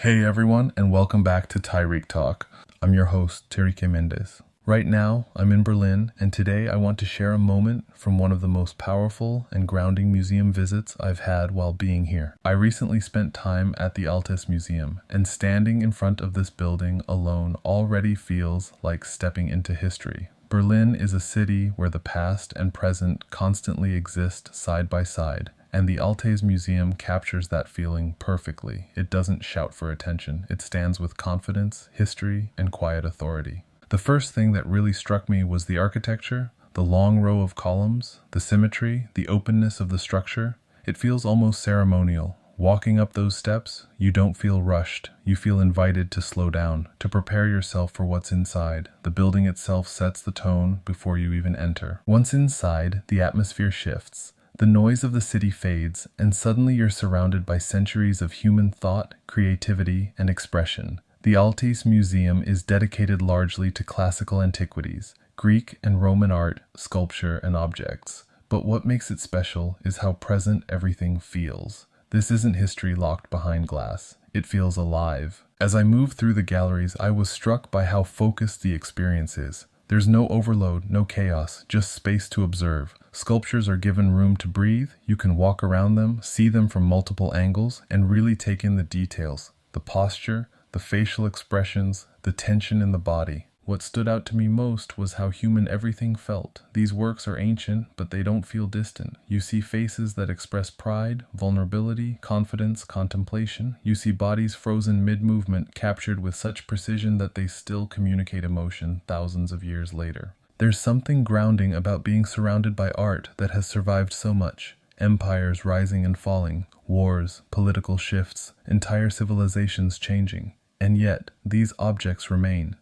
Hey everyone, and welcome back to Tarik Talk. I'm your host, Tarik Talk. Right now, I'm in Berlin, and today I want to share a moment from one of the most powerful and grounding museum visits I've had while being here. I recently spent time at the Altes Museum, and standing in front of this building alone already feels like stepping into history. Berlin is a city where the past and present constantly exist side by side, and the Altes Museum captures that feeling perfectly. It doesn't shout for attention. It stands with confidence, history, and quiet authority. The first thing that really struck me was the architecture, the long row of columns, the symmetry, the openness of the structure. It feels almost ceremonial. Walking up those steps, you don't feel rushed. You feel invited to slow down, to prepare yourself for what's inside. The building itself sets the tone before you even enter. Once inside, the atmosphere shifts. The noise of the city fades, and suddenly you're surrounded by centuries of human thought, creativity, and expression. The Altes Museum is dedicated largely to classical antiquities, Greek and Roman art, sculpture, and objects. But what makes it special is how present everything feels. This isn't history locked behind glass. It feels alive. As I moved through the galleries, I was struck by how focused the experience is. There's no overload, no chaos, just space to observe. Sculptures are given room to breathe. You can walk around them, see them from multiple angles, and really take in the details, the posture, the facial expressions, the tension in the body. What stood out to me most was how human everything felt. These works are ancient, but they don't feel distant. You see faces that express pride, vulnerability, confidence, contemplation. You see bodies frozen mid-movement, captured with such precision that they still communicate emotion thousands of years later. There's something grounding about being surrounded by art that has survived so much. Empires rising and falling, wars, political shifts, entire civilizations changing. And yet, these objects remain,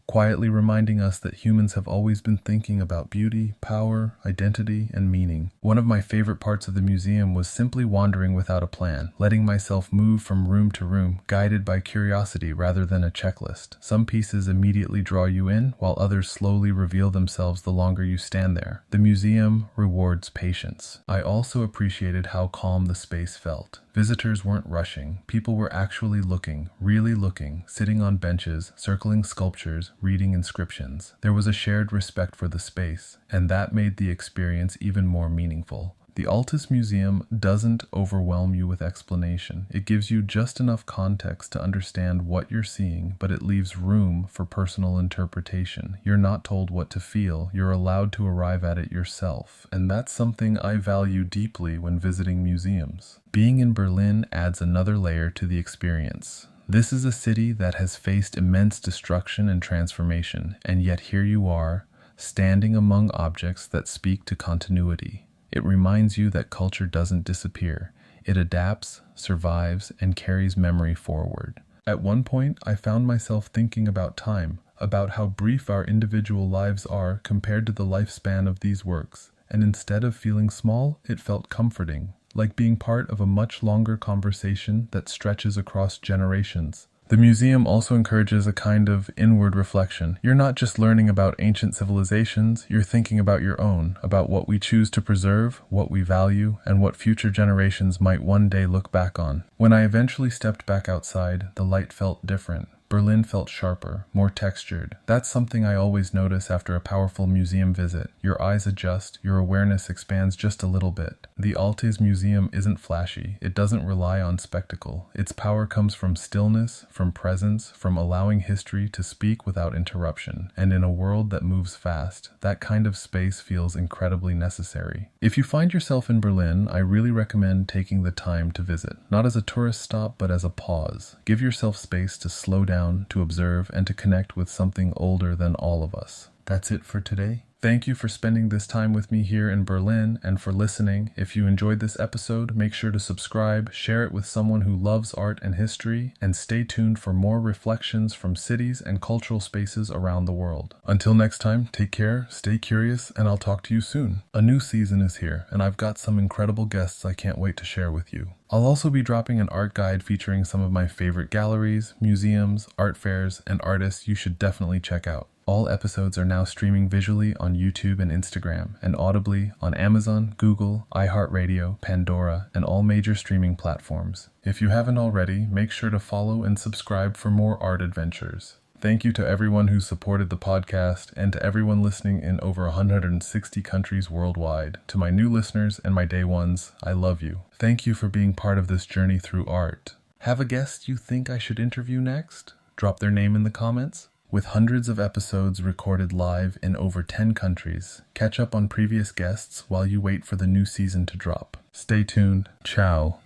quietly reminding us that humans have always been thinking about beauty, power, identity, and meaning. One of my favorite parts of the museum was simply wandering without a plan, letting myself move from room to room, guided by curiosity rather than a checklist. Some pieces immediately draw you in, while others slowly reveal themselves the longer you stand there. The museum rewards patience. I also appreciated how calm the space felt. Visitors weren't rushing. People were actually looking, really looking, sitting on benches, circling sculptures, reading inscriptions. There was a shared respect for the space, and that made the experience even more meaningful. The Altes Museum doesn't overwhelm you with explanation. It gives you just enough context to understand what you're seeing, but it leaves room for personal interpretation. You're not told what to feel. You're allowed to arrive at it yourself. And that's something I value deeply when visiting museums. Being in Berlin adds another layer to the experience. This is a city that has faced immense destruction and transformation, and yet here you are, standing among objects that speak to continuity. It reminds you that culture doesn't disappear. It adapts, survives, and carries memory forward. At one point, I found myself thinking about time, about how brief our individual lives are compared to the lifespan of these works. And instead of feeling small, it felt comforting, like being part of a much longer conversation that stretches across generations. The museum also encourages a kind of inward reflection. You're not just learning about ancient civilizations, you're thinking about your own, about what we choose to preserve, what we value, and what future generations might one day look back on. When I eventually stepped back outside, the light felt different. Berlin felt sharper, more textured. That's something I always notice after a powerful museum visit. Your eyes adjust, your awareness expands just a little bit. The Altes Museum isn't flashy. It doesn't rely on spectacle. Its power comes from stillness, from presence, from allowing history to speak without interruption. And in a world that moves fast, that kind of space feels incredibly necessary. If you find yourself in Berlin, I really recommend taking the time to visit. Not as a tourist stop, but as a pause. Give yourself space to slow down, to observe, and to connect with something older than all of us. That's it for today. Thank you for spending this time with me here in Berlin and for listening. If you enjoyed this episode, make sure to subscribe, share it with someone who loves art and history, and stay tuned for more reflections from cities and cultural spaces around the world. Until next time, take care, stay curious, and I'll talk to you soon. A new season is here, and I've got some incredible guests I can't wait to share with you. I'll also be dropping an art guide featuring some of my favorite galleries, museums, art fairs, and artists you should definitely check out. All episodes are now streaming visually on YouTube and Instagram, and audibly on Amazon, Google, iHeartRadio, Pandora, and all major streaming platforms. If you haven't already, make sure to follow and subscribe for more art adventures. Thank you to everyone who supported the podcast and to everyone listening in over 160 countries worldwide. To my new listeners and my day ones, I love you. Thank you for being part of this journey through art. Have a guest you think I should interview next? Drop their name in the comments. With hundreds of episodes recorded live in over 10 countries, catch up on previous guests while you wait for the new season to drop. Stay tuned. Ciao.